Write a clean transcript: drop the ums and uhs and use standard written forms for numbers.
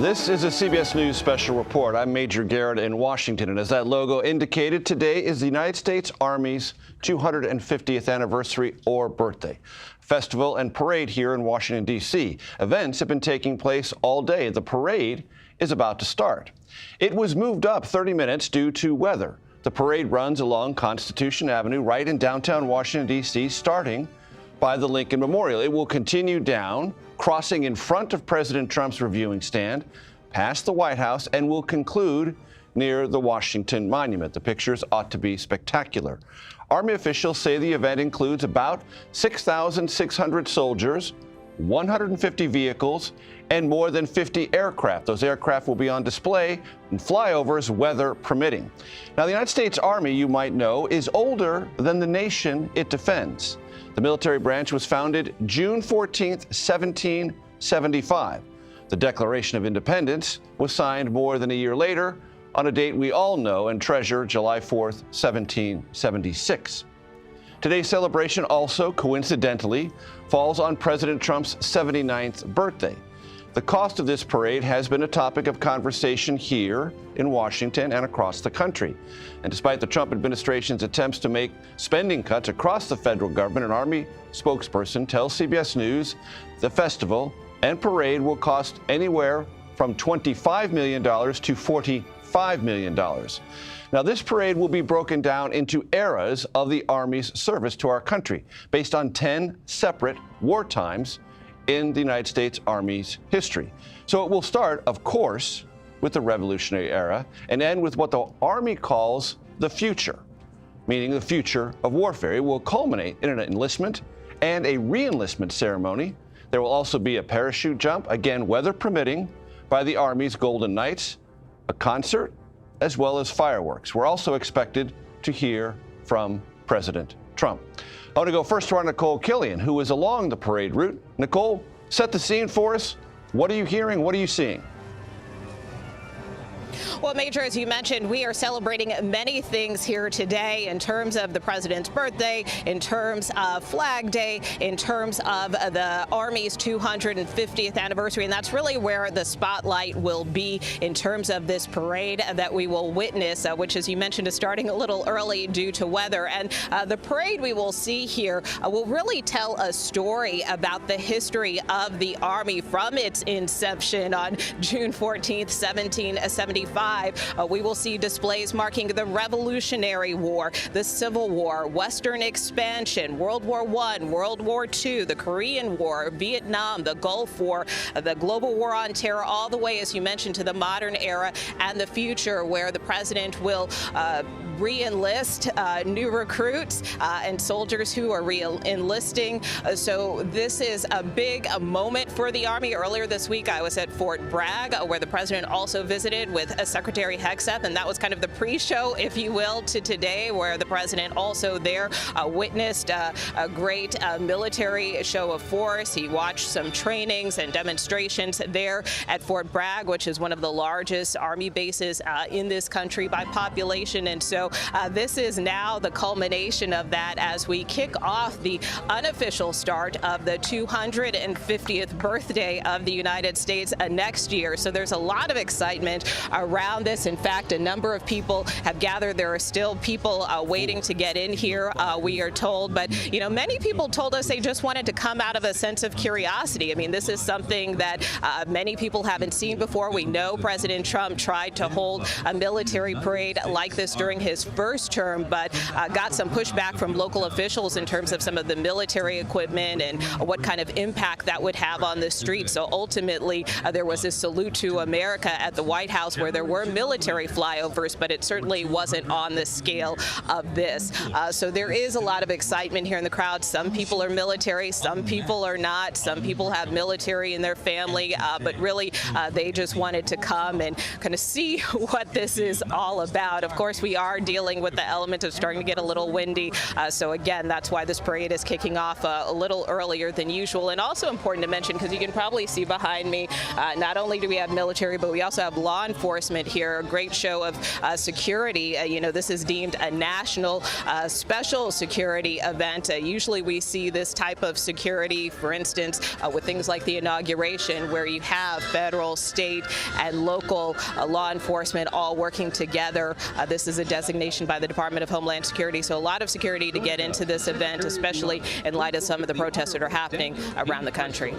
This is a CBS News special report. I'm Major Garrett in Washington, and as that logo indicated, today is the United States Army's 250th anniversary or birthday. Festival and parade here in Washington, D.C. Events have been taking place all day. The parade is about to start. It was moved up 30 minutes due to weather. The parade runs along Constitution Avenue right in downtown Washington, D.C., starting by the Lincoln Memorial. It will continue down, crossing in front of President Trump's reviewing stand, past the White House, and will conclude near the Washington Monument. The pictures ought to be spectacular. Army officials say the event includes about 6,600 soldiers, 150 vehicles, and more than 50 aircraft. Those aircraft will be on display and flyovers, weather permitting. Now, the United States Army, you might know, is older than the nation it defends. The military branch was founded June 14th, 1775. The Declaration of Independence was signed more than a year later on a date we all know and treasure, July 4th, 1776. Today's celebration also, coincidentally, falls on President Trump's 79th birthday. The cost of this parade has been a topic of conversation here in Washington and across the country. And despite the Trump administration's attempts to make spending cuts across the federal government, an Army spokesperson tells CBS News the festival and parade will cost anywhere from $25 million to $45 million. Now, this parade will be broken down into eras of the Army's service to our country, based on 10 separate war times in the United States Army's history. So it will start, of course, with the Revolutionary Era and end with what the Army calls the future, meaning the future of warfare. It will culminate in an enlistment and a re-enlistment ceremony. There will also be a parachute jump, again, weather permitting, by the Army's Golden Knights, a concert, as well as fireworks. We're also expected to hear from President Trump. I want to go first to our Nikole Killion, who is along the parade route. Nikole, set the scene for us. What are you hearing? What are you seeing? Well, Major, as you mentioned, we are celebrating many things here today in terms of the president's birthday, in terms of Flag Day, in terms of the Army's 250th anniversary. And that's really where the spotlight will be in terms of this parade that we will witness, which, as you mentioned, is starting a little early due to weather. And the parade we will see here will really tell a story about the history of the Army from its inception on June 14th, 1775. We will see displays marking the Revolutionary War, the Civil War, Western expansion, World War I, World War II, the Korean War, Vietnam, the Gulf War, the global war on terror, all the way, as you mentioned, to the modern era and the future, where the president will re-enlist new recruits and soldiers who are re-enlisting. So this is a big moment for the Army. Earlier this week, I was at Fort Bragg, where the president also visited with Secretary Hegseth, and that was kind of the pre-show, if you will, to today, where the president also there witnessed a great military show of force. He watched some trainings and demonstrations there at Fort Bragg, which is one of the largest Army bases in this country by population. And so this is now the culmination of that as we kick off the unofficial start of the 250th birthday of the United States next year. So there's a lot of excitement around this. In fact, a number of people have gathered. There are still people waiting to get in here, we are told. But, you know, many people told us they just wanted to come out of a sense of curiosity. I mean, this is something that many people haven't seen before. We know President Trump tried to hold a military parade like this during his first term, but got some pushback from local officials in terms of some of the military equipment and what kind of impact that would have on the street. So ultimately, there was this salute to America at the White House, where there were military flyovers, but it certainly wasn't on the scale of this. So there is a lot of excitement here in the crowd. Some people are military, some people are not. Some people have military in their family, but really they just wanted to come and kind of see what this is all about. Of course, we are dealing with the element of starting to get a little windy. So again, that's why this parade is kicking off a little earlier than usual. And also important to mention, because you can probably see behind me, not only do we have military, but we also have law enforcement provided here. A great show of security. You know, this is deemed a national special security event. Usually we see this type of security, for instance, with things like the inauguration, where you have federal, state, and local law enforcement all working together. This is a designation by the Department of Homeland Security, so a lot of security to get into this event, especially in light of some of the protests that are happening around the country.